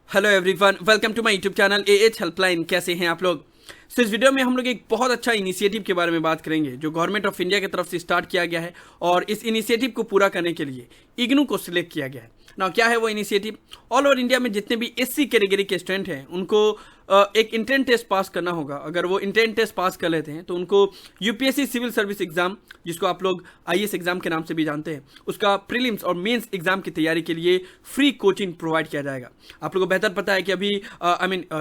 Hello everyone, welcome to my YouTube channel AH helpline. कैसे हैं आप लोग? इस वीडियो में हम लोग एक बहुत अच्छा इनिशिएटिव के बारे में बात करेंगे जो गवर्नमेंट ऑफ इंडिया की तरफ से स्टार्ट किया गया है और इस इनिशिएटिव को पूरा करने के लिए इग्नू को सिलेक्ट किया गया है ना। क्या है वो इनिशिएटिव? ऑल ओवर इंडिया में जितने भी एससी कैटेगरी के स्टूडेंट हैं उनको एक इंट्रेंस टेस्ट पास करना होगा। अगर वो इंट्रेंस टेस्ट पास कर लेते हैं तो उनको यूपीएससी सिविल सर्विस एग्जाम, जिसको आप लोग आईएएस एग्जाम के नाम से भी जानते हैं, उसका प्रीलिम्स और मेंस एग्जाम की तैयारी के लिए फ्री कोचिंग प्रोवाइड किया जाएगा। आप लोगों को बेहतर पता है कि अभी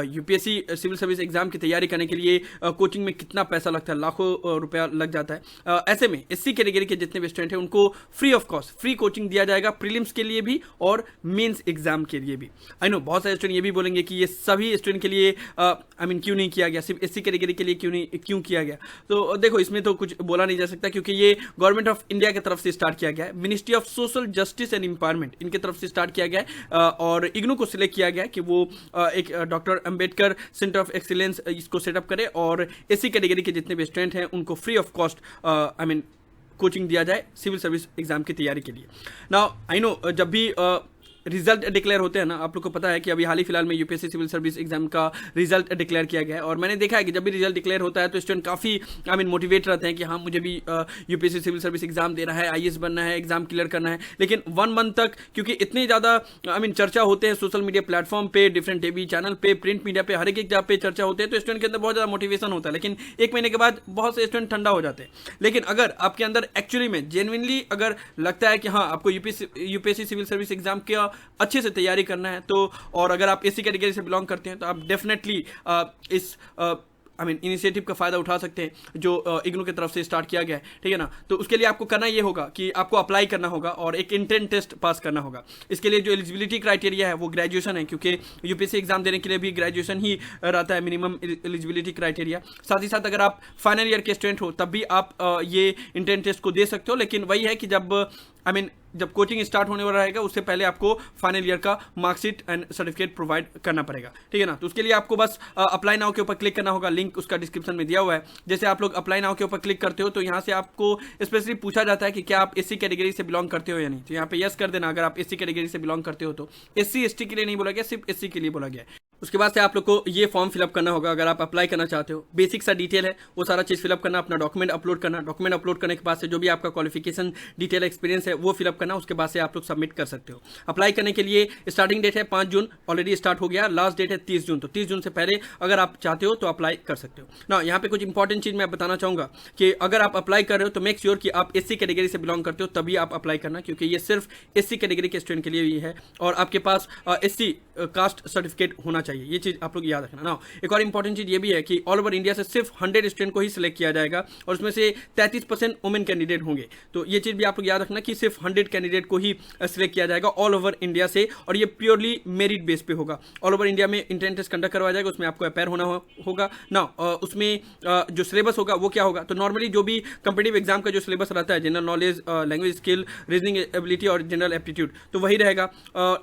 यूपीएससी सिविल सर्विस एग्जाम की तैयारी करने के लिए कोचिंग में कितना पैसा लगता है, लाखों रुपया लग जाता है। ऐसे में एससी कैटेगरी के जितने भी स्टूडेंट हैं उनको free of cost free coaching दिया जाएगा, प्रीलिम्स के लिए भी और मेंस एग्जाम के लिए भी। आई नो बहुत सारे स्टूडेंट ये भी बोलेंगे कि ये सभी स्टूडेंट के लिए क्यों नहीं किया गया, सिर्फ एससी कैटेगरी के लिए क्यों किया गया? तो देखो, इसमें तो कुछ बोला नहीं जा सकता क्योंकि ये गवर्नमेंट ऑफ इंडिया की तरफ से स्टार्ट किया गया है। Ministry of social justice and empowerment इनकी तरफ से स्टार्ट किया गया है और इग्नू को सिलेक्ट किया गया है कि वो एक doctor Ambedkar centre of excellence इसको सेटअप करे और एससी कैटेगरी के जितने भी स्टूडेंट हैं उनको फ्री ऑफ कॉस्ट कोचिंग दिया जाए सिविल सर्विस एग्जाम की तैयारी के लिए। नाउ आई नो जब भी रिजल्ट डिक्लेयर होते हैं ना, आप लोग को पता है कि अभी हाल ही फिलहाल में यूपीएससी सिविल सर्विस एग्जाम का रिजल्ट डिक्लेयर किया गया है और मैंने देखा है कि जब भी रिजल्ट डिक्लेयर होता है तो स्टूडेंट काफ़ी मोटिवेट रहते हैं कि हाँ मुझे भी यूपीएससी सिविल सर्विस एग्जाम देना है, आईएएस बनना है, एग्जाम क्लियर करना है। लेकिन 1 मंथ तक क्योंकि इतने ज़्यादा चर्चा होते हैं सोशल मीडिया प्लेटफॉर्म पे, डिफरेंट टीवी चैनल पे, प्रिंट मीडिया पे, हर एक जगह पे चर्चा होते हैं, तो स्टूडेंट के अंदर बहुत ज़्यादा मोटिवेशन होता है। लेकिन 1 महीने के बाद बहुत से स्टूडेंट ठंडा हो जाते हैं। लेकिन अगर आपके अंदर एक्चुअली में जेन्युइनली अगर लगता है कि हाँ आपको यूपीएससी सिविल सर्विस एग्जाम का अच्छे से तैयारी करना है, तो और अगर आप एससी कैटेगरी से बिलोंग करते हैं तो आप डेफिनेटली इस इनिशिएटिव का फायदा उठा सकते हैं जो इग्नू की तरफ से स्टार्ट किया गया है। ठीक है ना? तो उसके लिए आपको करना ये होगा कि आपको अप्लाई करना होगा और एक इंट्रेंस टेस्ट पास करना होगा। इसके लिए जो एलिजिबिलिटी क्राइटेरिया है वो ग्रेजुएशन है, क्योंकि यूपीएससी एग्जाम देने के लिए भी ग्रेजुएशन ही रहता है मिनिमम एलिजिबिलिटी क्राइटेरिया। साथ ही साथ अगर आप फाइनल ईयर के स्टूडेंट हो तब भी आप ये इंट्रेंस टेस्ट को दे सकते हो। लेकिन वही है कि जब कोचिंग स्टार्ट होने वाला रहेगा उससे पहले आपको फाइनल ईयर का मार्कशीट एंड सर्टिफिकेट प्रोवाइड करना पड़ेगा। ठीक है ना? तो उसके लिए आपको बस अप्लाई नाउ के ऊपर क्लिक करना होगा। लिंक उसका डिस्क्रिप्शन में दिया हुआ है। जैसे आप लोग अप्लाई नाउ के ऊपर क्लिक करते हो तो यहाँ से आपको स्पेशली पूछा जाता है कि क्या आप एससी कैटेगरी से बिलोंग करते हो या नहीं। तो यहाँ पे यस कर देना अगर आप एससी कैटेगरी से बिलोंग करते हो। तो एससी एसटी के लिए नहीं बोला गया, सिर्फ एससी के लिए बोला गया है। उसके बाद से आप लोग को ये फॉर्म फिलअप करना होगा अगर आप अप्लाई करना चाहते हो। बेसिक सा डिटेल है, वो सारा चीज़ फिलअप करना, अपना डॉक्यूमेंट अपलोड करना। डॉक्यूमेंट अपलोड करने के बाद से जो भी आपका क्वालिफिकेशन डिटेल एक्सपीरियंस है वो फिलअप करना। उसके बाद से आप लोग सबमिट कर सकते हो। अप्लाई करने के लिए स्टार्टिंग डेट है 5 जून, ऑलरेडी स्टार्ट हो गया। लास्ट डेट है 30 जून। तो 30 जून से पहले अगर आप चाहते हो तो अप्लाई कर सकते हो ना। यहाँ पे कुछ इंपॉर्टेंट चीज़ मैं बताना चाहूँगा कि अगर आप अप्लाई कर रहे हो तो मेक श्योर कि आप एससी कैटेगरी से बिलोंग करते हो तभी आप अप्लाई करना, क्योंकि ये सिर्फ एससी कैटेगरी के स्टूडेंट के लिए ही है और आपके पास एससी कास्ट सर्टिफिकेट होना चाहिए। ये चीज़ आप लोग याद रखना ना। एक और इंपॉर्टेंट चीज ये भी है कि ऑल ओवर इंडिया से सिर्फ 100 स्टूडेंट को ही सिलेक्ट किया जाएगा और उसमें से 33% वुमेन कैंडिडेट होंगे। तो ये चीज भी आप लोग याद रखना कि सिर्फ 100 कैंडिडेट को ही सिलेक्ट किया जाएगा ऑल ओवर इंडिया से, और ये प्योरली मेरिट बेस पे होगा। ऑल ओवर इंडिया में इंट्रेंस टेस्ट कंडक्ट करवाया जाएगा, उसमें आपको अपेयर होना होगा ना। उसमें जो सिलेबस होगा वो क्या होगा? तो नॉर्मली जो भी कंपिटिटिव एग्जाम का जो सिलेबस रहता है, general knowledge, language skill, reasoning ability और जनरल एप्टीट्यूड, तो वही रहेगा।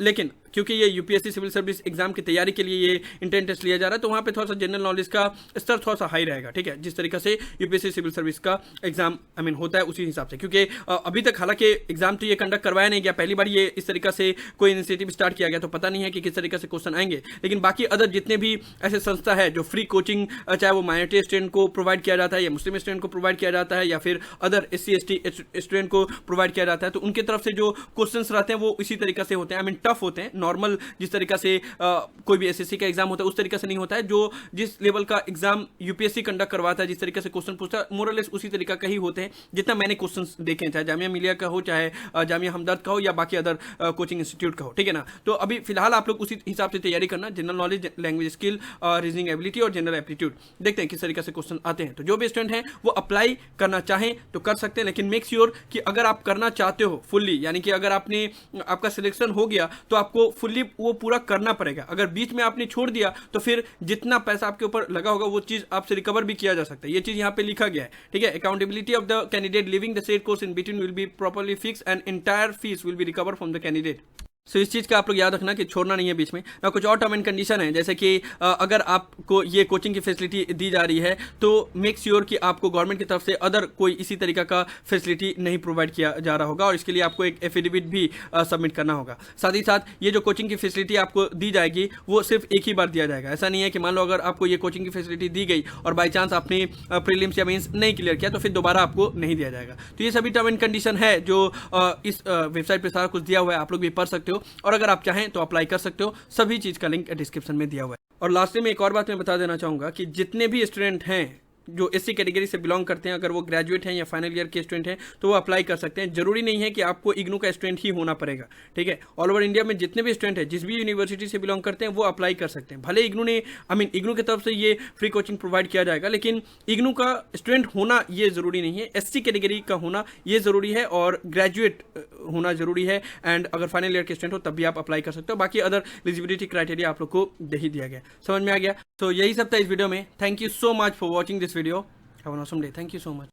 लेकिन क्योंकि ये यूपीएससी सिविल सर्विस एग्जाम की तैयारी के लिए ये इंट्रेंस टेस्ट लिया जा रहा है तो वहाँ पे थोड़ा सा जनरल नॉलेज का स्तर थोड़ा सा हाई रहेगा। ठीक है? जिस तरीके से यूपीएससी सिविल सर्विस का एग्जाम होता है उसी हिसाब से, क्योंकि अभी तक हालांकि एग्जाम तो ये कंडक्ट करवाया नहीं गया, पहली बार ये इस तरीके से कोई इनिशिएटिव स्टार्ट किया गया, तो पता नहीं है कि किस तरीके से क्वेश्चन आएंगे। लेकिन बाकी अदर जितने भी ऐसे संस्था है जो फ्री कोचिंग, चाहे वो माइनॉरिटी स्टूडेंट को प्रोवाइड किया जाता है या मुस्लिम स्टूडेंट को प्रोवाइड किया जाता है या फिर अदर एससी एसटी स्टूडेंट को प्रोवाइड किया जाता है, तो उनकी तरफ से जो क्वेश्चन रहते हैं वो इसी तरीके से होते हैं। टफ होते हैं। नॉर्मल जिस तरीके से कोई भी एसएससी का एग्जाम होता है उस तरीके से नहीं होता है। जो जिस लेवल का एग्जाम यूपीएससी कंडक्ट करवाता है, जिस तरीके से क्वेश्चन पूछता है, मोरलेस उसी तरीका का ही होते हैं जितना मैंने क्वेश्चंस देखे हैं, चाहे जामिया मिलिया का हो, चाहे जामिया हमदर्द का हो या बाकी अदर कोचिंग इंस्टीट्यूट का हो। ठीक है ना? तो अभी फिलहाल आप लोग उसी हिसाब से तैयारी करना। General knowledge, language skill, reasoning ability और जनरल एप्टीट्यूड, देखते हैं किस तरीके से क्वेश्चन आते हैं। तो जो भी स्टूडेंट हैं वो अप्लाई करना चाहें तो कर सकते हैं, लेकिन मेक श्योर कि अगर आप करना चाहते हो फुल्ली, यानी कि अगर आपका सिलेक्शन हो गया तो आपको फुल्ली वो पूरा करना पड़ेगा। अगर बीच में आपने छोड़ दिया तो फिर जितना पैसा आपके ऊपर लगा होगा वो चीज आपसे रिकवर भी किया जा सकता है। ये चीज यहाँ पे लिखा गया है। ठीक है? Accountability of the candidate living the said course in between will be properly fix and entire fees will be recover from the candidate. So इस चीज़ का आप लोग याद रखना कि छोड़ना नहीं है बीच में ना। कुछ और टर्म एंड कंडीशन है, जैसे कि अगर आपको ये कोचिंग की फैसिलिटी दी जा रही है तो मेक श्योर कि आपको गवर्नमेंट की तरफ से अदर कोई इसी तरीका का फैसिलिटी नहीं प्रोवाइड किया जा रहा होगा, और इसके लिए आपको एक एफिडेविट भी सबमिट करना होगा। साथ ही साथ ये जो कोचिंग की फैसिलिटी आपको दी जाएगी वो सिर्फ एक ही बार दिया जाएगा। ऐसा नहीं है कि मान लो अगर आपको ये कोचिंग की फैसिलिटी दी गई और बाई चांस आपने प्रीलिम्स या मेंस नहीं क्लियर किया तो फिर दोबारा आपको नहीं दिया जाएगा। तो ये सभी टर्म एंड कंडीशन है जो इस वेबसाइट पर सारा कुछ दिया हुआ है, आप लोग भी पढ़ सकते हो, और अगर आप चाहें तो अप्लाई कर सकते हो। सभी चीज़ का लिंक डिस्क्रिप्शन में दिया हुआ है। और लास्ट में एक और बात मैं बता देना चाहूँगा कि जितने भी स्टूडेंट हैं जो एससी कैटेगरी से बिलोंग करते हैं, अगर वो ग्रेजुएट हैं या फाइनल ईयर के स्टूडेंट हैं तो वो अप्लाई कर सकते हैं। जरूरी नहीं है कि आपको इग्नू का स्टूडेंट ही होना पड़ेगा, ठीक है। ऑल ओवर इंडिया में जितने भी स्टूडेंट हैं जिस भी यूनिवर्सिटी से बिलोंग करते हैं वो अप्लाई कर सकते हैं। भले इग्नू ने इग्नू की तरफ से ये फ्री कोचिंग प्रोवाइड किया जाएगा, लेकिन इग्नू का स्टूडेंट होना ये जरूरी नहीं है। एससी कैटेगरी का होना ये जरूरी है और ग्रेजुएट होना जरूरी है। एंड अगर फाइनल ईयर के स्टूडेंट हो तब भी आप अप्लाई कर सकते हो। बाकी अदर एलिजिबिलिटी क्राइटेरिया आप लोग को दे ही दिया गया। समझ में आ गया? तो यही सब था इस वीडियो में। Thank you so much for watching this video. Have an awesome day. Thank you so much.